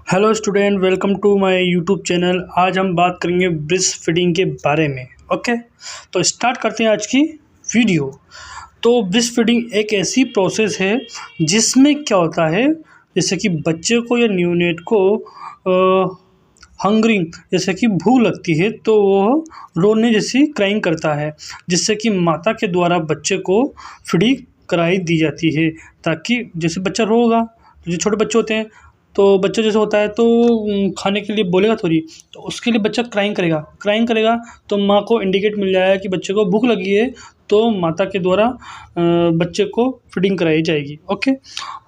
Hello student, welcome to my YouTube channel. आज हम बात करेंगे ब्रेस्ट फीडिंग के बारे में। ओके, तो स्टार्ट करते हैं आज की वीडियो। तो ब्रेस्ट फीडिंग एक ऐसी प्रोसेस है जिसमें क्या होता है, जैसे कि बच्चे को या न्यूनेट को हंगरिंग, जैसे कि भूख लगती है तो वो रोने जैसी क्राइंग करता है, जिससे कि माता के द्वारा बच्चे को फीडिंग कराई दी जाती है। ताकि जैसे बच्चा रोगा, तो जो छोटे बच्चे होते हैं तो बच्चा जैसे होता है तो खाने के लिए बोलेगा थोड़ी, तो उसके लिए बच्चा क्राइंग करेगा तो माँ को इंडिकेट मिल जाएगा कि बच्चे को भूख लगी है, तो माता के द्वारा बच्चे को फीडिंग कराई जाएगी। ओके,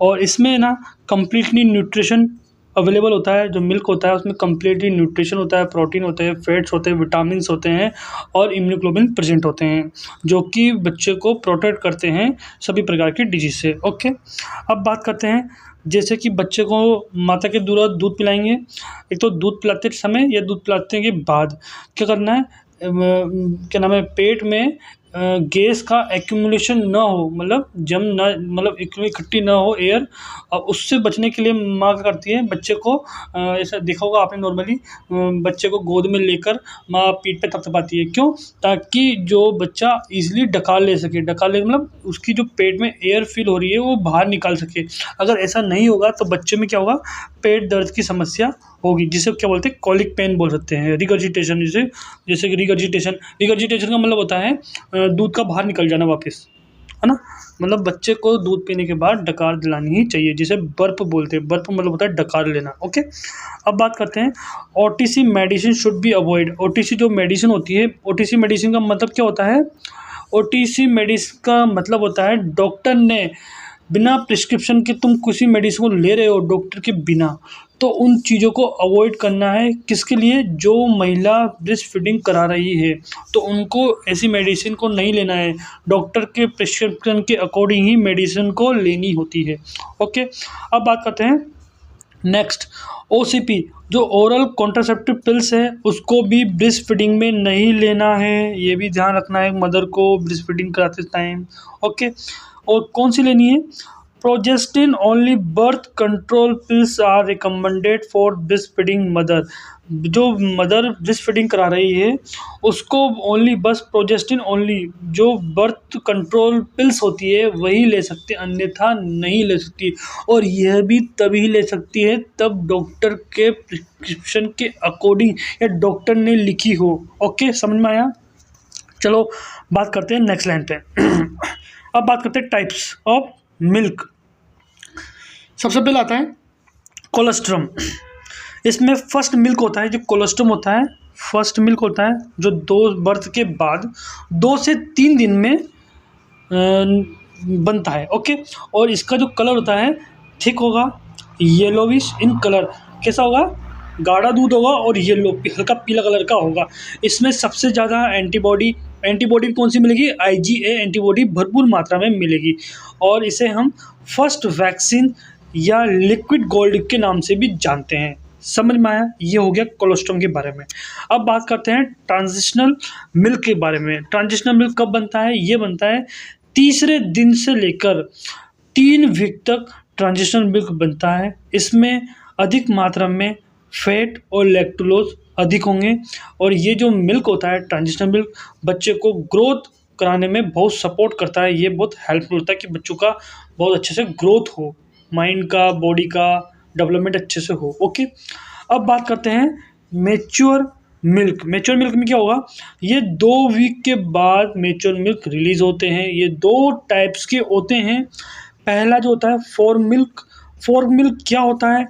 और इसमें ना कम्प्लीटली न्यूट्रिशन अवेलेबल होता है। जो मिल्क होता है उसमें कम्प्लीटली न्यूट्रिशन होता है, प्रोटीन होते हैं, फैट्स होते हैं, विटामिन्स होते हैं और इम्यूनोग्लोबिन प्रेजेंट होते हैं, जो कि बच्चे को प्रोटेक्ट करते हैं सभी प्रकार की डिजीज से। ओके, अब बात करते हैं जैसे कि बच्चे को माता के द्वारा दूध पिलाएंगे। एक तो दूध पिलाते समय या दूध पिलाते के बाद क्या करना है, क्या नाम है, पेट में गैस का एक्यूमुलेशन ना हो, मतलब जम ना, मतलब इकट्ठी ना हो एयर। और उससे बचने के लिए माँ क्या करती है, बच्चे को ऐसा देखा होगा आपने नॉर्मली, बच्चे को गोद में लेकर माँ पीठ पे थपथपाती है। क्यों? ताकि जो बच्चा इजीली डकार ले मतलब उसकी जो पेट में एयर फिल हो रही है वो बाहर निकाल सके। अगर ऐसा नहीं होगा तो बच्चे में क्या होगा, पेट दर्द की समस्या होगी, जिसे क्या बोलते हैं, कॉलिक पेन बोल सकते हैं, रिगर्जिटेशन। जैसे कि रिगर्जिटेशन का मतलब होता है दूध का बाहर निकल जाना वापस, है ना। मतलब बच्चे को दूध पीने के बाद डकार दिलानी ही चाहिए, जिसे बर्प बोलते हैं। बर्प मतलब होता है डकार लेना। ओके, अब बात करते हैं OTC medicine should be avoid. OTC जो मेडिसिन होती है, ओटीसी मेडिसिन का मतलब क्या होता है, ओटीसी मेडिसिन का मतलब होता है डॉक्टर ने बिना प्रिस्क्रिप्शन के तुम किसी मेडिसिन को ले रहे हो डॉक्टर के बिना, तो उन चीज़ों को अवॉइड करना है। किसके लिए? जो महिला ब्रेस्ट फीडिंग करा रही है, तो उनको ऐसी मेडिसिन को नहीं लेना है। डॉक्टर के प्रिस्क्रिप्शन के अकॉर्डिंग ही मेडिसिन को लेनी होती है। ओके, अब बात करते हैं नेक्स्ट, ओसीपी जो ओरल कॉन्ट्रासेप्टिव पिल्स है, उसको भी ब्रेस्ट फीडिंग में नहीं लेना है। ये भी ध्यान रखना है मदर को ब्रेस्ट फीडिंग कराते टाइम। ओके, और कौन सी लेनी है? Progestin only birth control pills are recommended for breastfeeding mother. जो मदर ब्रेस्ट फीडिंग करा रही है उसको ओनली बस प्रोजेस्टिन ओनली, जो बर्थ कंट्रोल पिल्स होती है वही ले सकती है, अन्यथा नहीं ले सकती। और यह भी तभी ले सकती है तब डॉक्टर के प्रिस्क्रिप्शन के अकॉर्डिंग या डॉक्टर ने लिखी हो। ओके, समझ में आया? चलो बात करते हैं नेक्स्ट लाइन पे। अब बात करते हैं टाइप्स ऑफ मिल्क। सबसे पहले आता है कोलेस्ट्रम। इसमें फर्स्ट मिल्क होता है, जो कोलेस्ट्रम होता है, फर्स्ट मिल्क होता है जो बर्थ के बाद 2 से 3 दिन में बनता है। ओके, और इसका जो कलर होता है थिक होगा, येलोविश इन कलर। कैसा होगा? गाढ़ा दूध होगा और येलो, हल्का पीला कलर का होगा। इसमें सबसे ज़्यादा एंटीबॉडी कौन सी मिलेगी? IgA एंटीबॉडी भरपूर मात्रा में मिलेगी, और इसे हम फर्स्ट वैक्सीन या लिक्विड गोल्ड के नाम से भी जानते हैं। समझ में आया? ये हो गया कोलेस्ट्रॉम के बारे में। अब बात करते हैं ट्रांजिशनल मिल्क के बारे में। ट्रांजिशनल मिल्क कब बनता है? ये बनता है तीसरे दिन से लेकर 3 वीक तक ट्रांजिशनल मिल्क बनता है। इसमें अधिक मात्रा में फैट और लैक्टोलोज अधिक होंगे, और ये जो मिल्क होता है ट्रांजिशनल मिल्क बच्चे को ग्रोथ कराने में बहुत सपोर्ट करता है। ये बहुत हेल्पफुल होता है कि बच्चों का बहुत अच्छे से ग्रोथ हो, माइंड का, बॉडी का डेवलपमेंट अच्छे से हो। ओके, अब बात करते हैं मैच्योर मिल्क। मैच्योर मिल्क में क्या होगा, ये 2 वीक के बाद मैच्योर मिल्क रिलीज होते हैं। ये 2 टाइप्स के होते हैं। पहला जो होता है फॉर्म मिल्क। फॉर्म मिल्क क्या होता है?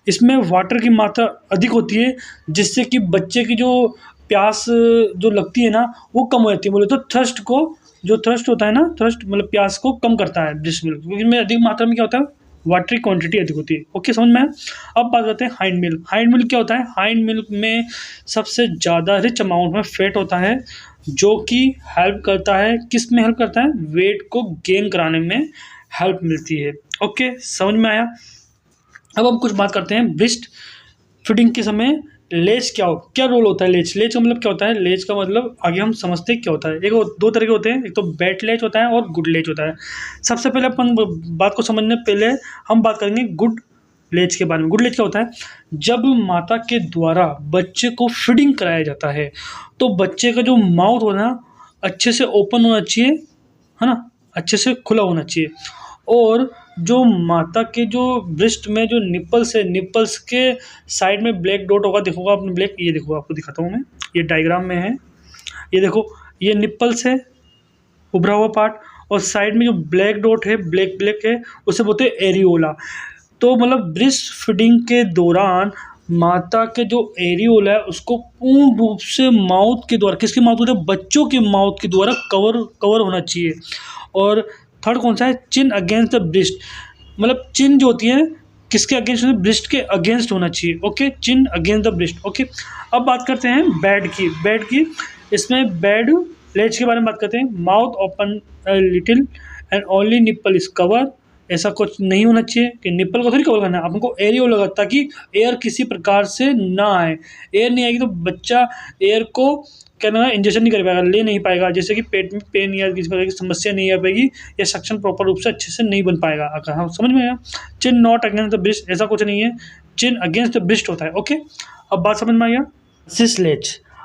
इसमें वाटर की मात्रा अधिक होती है, जिससे कि बच्चे की जो प्यास जो लगती है ना वो कम हो जाती है। बोले तो थर्स्ट को, जो थर्स्ट होता है ना, थर्स्ट मतलब प्यास को कम करता है ब्रेस्ट मिल्क, क्योंकि इसमें अधिक मात्रा में क्या होता है, वाटर क्वांटिटी अधिक होती है। ओके, समझ में आया? अब बात करते हैं हाइंड मिल्क। हाइंड मिल्क क्या होता है? हाइंड मिल्क में सबसे ज़्यादा रिच अमाउंट में फैट होता है, जो कि हेल्प करता है, किस में हेल्प करता है? वेट को गेन कराने में हेल्प मिलती है। ओके, समझ में आया? अब हम कुछ बात करते हैं ब्रेस्ट फीडिंग के समय लेच क्या रोल होता है। लेच का मतलब क्या होता है? लेच का मतलब आगे हम समझते हैं क्या होता है। एक 2 तरह के होते हैं, एक तो बैड लेच होता है और गुड लेच होता है। सबसे पहले अपन बात को समझने पहले हम बात करेंगे गुड लेज के बारे में। गुड लेज क्या होता है? जब माता के द्वारा बच्चे को फीडिंग कराया जाता है तो बच्चे का जो माउथ होना अच्छे से ओपन होना चाहिए, है ना, अच्छे से खुला होना चाहिए। और जो माता के जो ब्रेस्ट में जो निप्पल्स है, निप्पल्स के साइड में ब्लैक डॉट होगा, देखोगा आपने ब्लैक, ये देखो आपको दिखाता हूँ मैं, ये डायग्राम में है, ये देखो, ये निप्पल्स है, उभरा हुआ पार्ट, और साइड में जो ब्लैक डॉट है, ब्लैक ब्लैक है, उसे बोलते हैं एरियोला। तो मतलब ब्रेस्ट फीडिंग के दौरान माता के जो एरियोला है उसको पूर्ण रूप से माउथ के द्वारा, किसके माउथ होता है? बच्चों के माउथ के द्वारा कवर होना चाहिए। और थर्ड कौन सा है? चिन अगेंस्ट द ब्रेस्ट, मतलब चिन जो होती है किसके अगेंस्ट? ब्रेस्ट के अगेंस्ट होना चाहिए। Okay, chin against the breast. Okay, अब बात करते हैं बेड की। इसमें बेड लेज के बारे में बात करते हैं। Mouth open little and only nipple is cover, ऐसा कुछ नहीं होना चाहिए कि निप्पल को थोड़ी कवर करना है, आपको एरियो लगा ताकि एयर किसी प्रकार से ना आए। एयर नहीं आएगी तो बच्चा एयर को क्या ना इंजेक्शन नहीं कर पाएगा, ले नहीं पाएगा, जैसे कि पेट में पेन या किसी प्रकार की समस्या नहीं आ पाएगी, या सक्शन प्रॉपर रूप से अच्छे से नहीं बन पाएगा। अगर हाँ समझ में आया? चिन नॉट अगेंस्ट द ब्रेस्ट, ऐसा कुछ नहीं है, चिन अगेंस्ट द ब्रेस्ट होता है। ओके, अब बात समझ में आया?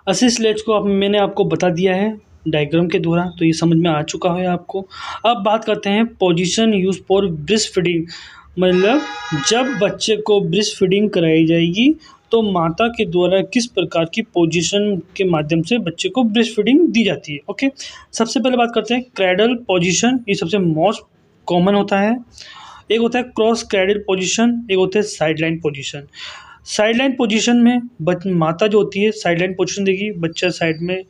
असिस्ट लेज को मैंने आपको बता दिया है डायग्राम के द्वारा, तो ये समझ में आ चुका है आपको। अब बात करते हैं position use for breast feeding, मतलब जब बच्चे को ब्रेस्ट फीडिंग कराई जाएगी तो माता के द्वारा किस प्रकार की पोजीशन के माध्यम से बच्चे को ब्रेस्ट फीडिंग दी जाती है। ओके, सबसे पहले बात करते हैं क्रैडल पोजीशन, ये सबसे मोस्ट कॉमन होता है। एक होता है क्रॉस क्रैडल पोजीशन, एक होता है साइडलाइन पोजीशन। साइडलाइन पोजीशन में माता जो होती है साइडलाइन पोजीशन देगी, बच्चा साइड में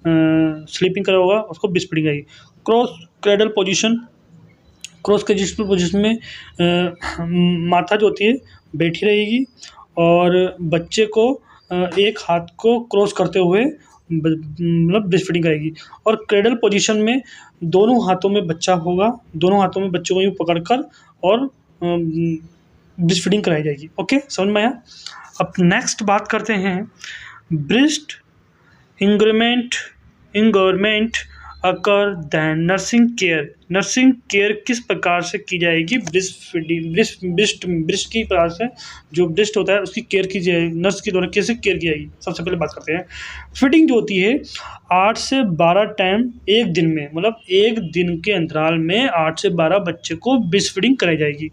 स्लीपिंग करा होगा, उसको ब्रेस्ट फीडिंग आएगी। Cross cradle position, cross cradle position में माता जो होती है बैठी रहेगी और बच्चे को एक हाथ को क्रॉस करते हुए मतलब ब्रेस्ट फीडिंग करेगी। और क्रेडल पोजीशन में दोनों हाथों में बच्चा होगा, दोनों हाथों में बच्चे को यूँ पकड़कर और ब्रेस्ट फीडिंग कराई जाएगी। ओके, समझ में आया? अब नेक्स्ट बात करते हैं ब्रेस्ट इंगोरमेंट अकर दैन नर्सिंग केयर किस प्रकार से की जाएगी? ब्रेस्ट फीडिंग, ब्रेस्ट की प्रकार से जो ब्रेस्ट होता है उसकी केयर की जाएगी, नर्स के द्वारा कैसे केयर की जाएगी। सबसे पहले बात करते हैं फीडिंग जो होती है 8 से 12 टाइम एक दिन में, मतलब एक दिन के अंतराल में 8 से 12 बच्चे को ब्रेस्ट फीडिंग कराई जाएगी।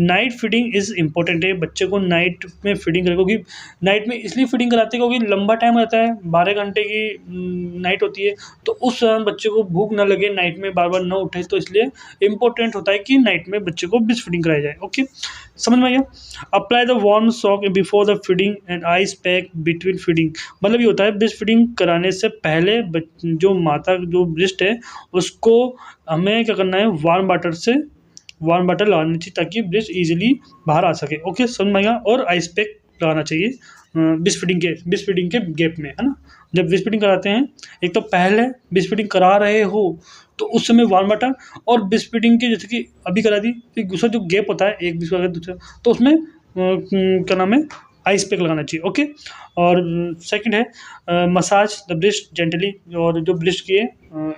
नाइट फीडिंग इज़ इम्पोर्टेंट है, बच्चे को नाइट में फीडिंग करें, क्योंकि नाइट में इसलिए फीडिंग कराते हैं क्योंकि लंबा टाइम रहता है, 12 घंटे की नाइट होती है, तो उस दौरान बच्चे को भूख ना लगे, नाइट में बार बार न उठे, तो इसलिए इम्पोर्टेंट होता है कि नाइट में बच्चे को ब्रेस्ट फीडिंग कराई जाए। ओके, समझ में आया? Apply the warm soak before the feeding and ice pack between feeding, मतलब ये होता है ब्रेस्ट फीडिंग कराने से पहले जो माता जो ब्रेस्ट है उसको हमें क्या करना है, वार्म वाटर लगानी चाहिए ताकि ब्रेस्ट इजीली बाहर आ सके। ओके, समझ में आएगा? और आइस पैक लगाना चाहिए ब्रेस्ट फीडिंग के गैप में, है ना। जब ब्रेस्ट फीडिंग कराते हैं, एक तो पहले ब्रेस्ट फीडिंग करा रहे हो तो उस समय वार्म वाटर, और ब्रेस्ट फीडिंग के जैसे कि अभी करा दी, फिर दूसरा जो गैप होता है एक बीच का दूसरा, तो उसमें क्या नाम है, आइस पैक लगाना चाहिए। ओके, और सेकंड है मसाज द ब्रेस्ट जेंटली, और जो ब्रेस्ट की है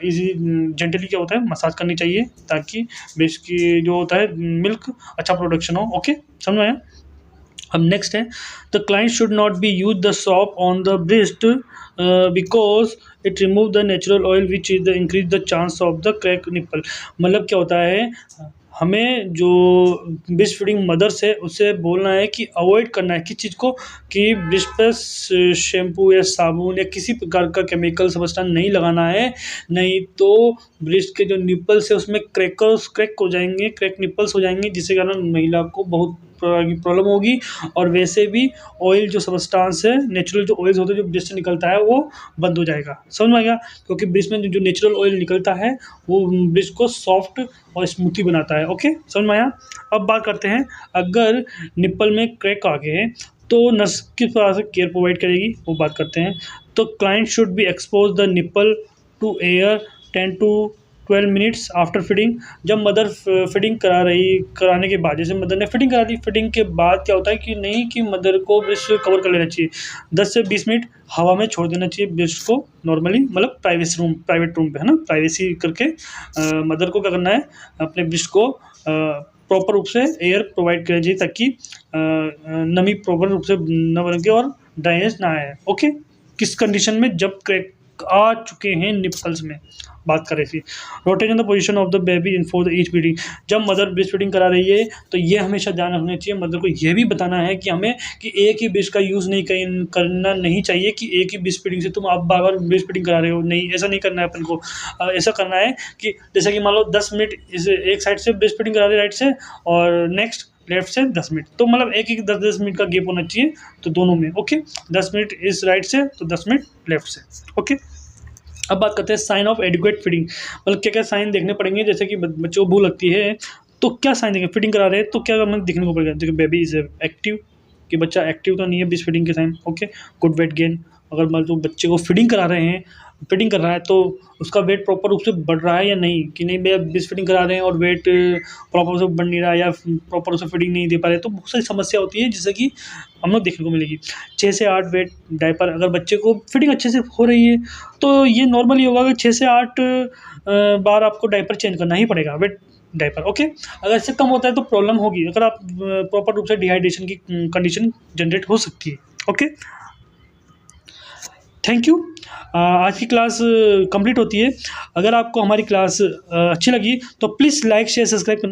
इजी जेंटली क्या होता है, मसाज करनी चाहिए ताकि ब्रेस्ट की जो होता है मिल्क अच्छा प्रोडक्शन हो। ओके, समझ में आया? अब नेक्स्ट है the client should not be use the shop on the breast because it remove the natural oil which is the increase the chance of the crack nipple. मतलब क्या होता है, हमें जो ब्रेस्ट फीडिंग मदर्स है उससे बोलना है कि अवॉइड करना है किस चीज़ को, कि ब्रेस्ट पर शैम्पू या साबुन या किसी प्रकार का केमिकल सब्सटेंस नहीं लगाना है, नहीं तो ब्रेस्ट के जो निप्पल्स है उसमें क्रैक हो जाएंगे, क्रैक निप्पल्स हो जाएंगे, जिससे कारण महिला को बहुत प्रॉब्लम होगी। और वैसे भी ऑयल जो सब्सटेंस है, नेचुरल जो ऑयल्स होते हैं जो ब्रेस्ट से निकलता है वो बंद हो जाएगा। समझ में आ गया? क्योंकि ब्रेस्ट में जो नेचुरल ऑयल निकलता है वो ब्रेस्ट को सॉफ्ट और स्मूथी बनाता है। ओके, समझ में आया? अब बात करते हैं अगर निप्पल में क्रैक आ गए हैं तो नर्स किस तरह से केयर प्रोवाइड करेगी, वो बात करते हैं। तो client should be expose the nipple to air 10 to 12 minutes after feeding. जब मदर फीडिंग कराने के बाद, जैसे मदर ने फीडिंग करा दी, फीडिंग के बाद क्या होता है कि नहीं कि मदर को ब्रेस्ट कवर कर लेना चाहिए, 10 से 20 मिनट हवा में छोड़ देना चाहिए ब्रेस्ट को नॉर्मली, मतलब प्राइवेट रूम पे, है ना, प्राइवेसी करके मदर को क्या करना है, अपने ब्रेस्ट को प्रॉपर रूप से एयर प्रोवाइड करना चाहिए ताकि नमी प्रॉपर रूप से न बने और ड्राइनेस ना आए। ओके, किस कंडीशन में, जब क्रैक आ चुके हैं निपल्स में बात करें थी। Rotation the position of the baby in for each feeding, जब मदर ब्रेस्ट फीडिंग करा रही है तो ये हमेशा ध्यान रखना चाहिए, मदर को ये भी बताना है कि हमें कि एक ही ब्रेस्ट का यूज़ नहीं करना नहीं चाहिए कि एक ही ब्रेस्ट फीडिंग से तुम आप बार बार ब्रेस्ट फीडिंग करा रहे हो, नहीं ऐसा नहीं करना है अपन को। ऐसा करना है कि जैसे कि मान लो 10 मिनट इस एक साइड से ब्रेस्ट फीडिंग करा रहे राइट से और नेक्स्ट लेफ्ट से 10 मिनट, तो मतलब एक एक 10-10 मिनट का गैप होना चाहिए तो दोनों में। ओके, 10 मिनट इस राइट से तो 10 मिनट लेफ्ट से। ओके, अब बात करते हैं साइन ऑफ एडिक्वेट फीडिंग, मतलब क्या क्या साइन देखने पड़ेंगे। जैसे कि बच्चों को भूख लगती है तो क्या साइन देंगे, फीडिंग करा रहे हैं तो क्या हमें देखने को पड़ेगा। देखिए बेबी इज एक्टिव, कि बच्चा एक्टिव तो नहीं है, ब्रेस्ट फीडिंग के sign. Okay, good weight gain, अगर मान लो बच्चे को फीडिंग करा रहे हैं, फीडिंग कर रहा है तो उसका वेट प्रॉपर रूप से बढ़ रहा है या नहीं, कि नहीं भैया ब्रेस्ट फीडिंग करा रहे हैं और वेट प्रॉपर से बढ़ नहीं रहा है या प्रॉपर से फीडिंग नहीं दे पा रहे, तो बहुत सारी समस्या होती है जिससे कि हम लोग देखने को मिलेगी। 6 से 8 वेट डायपर, अगर बच्चे को फीडिंग अच्छे से हो रही है तो ये नॉर्मली होगा कि 6 से 8 बार आपको डायपर चेंज करना ही पड़ेगा, वेट डायपर। ओके, अगर इससे कम होता है तो प्रॉब्लम होगी, अगर आप प्रॉपर रूप से डिहाइड्रेशन की कंडीशन जनरेट हो सकती है। Okay, thank you. आज की क्लास कंप्लीट होती है। अगर आपको हमारी क्लास अच्छी लगी तो प्लीज़ लाइक शेयर सब्सक्राइब करना।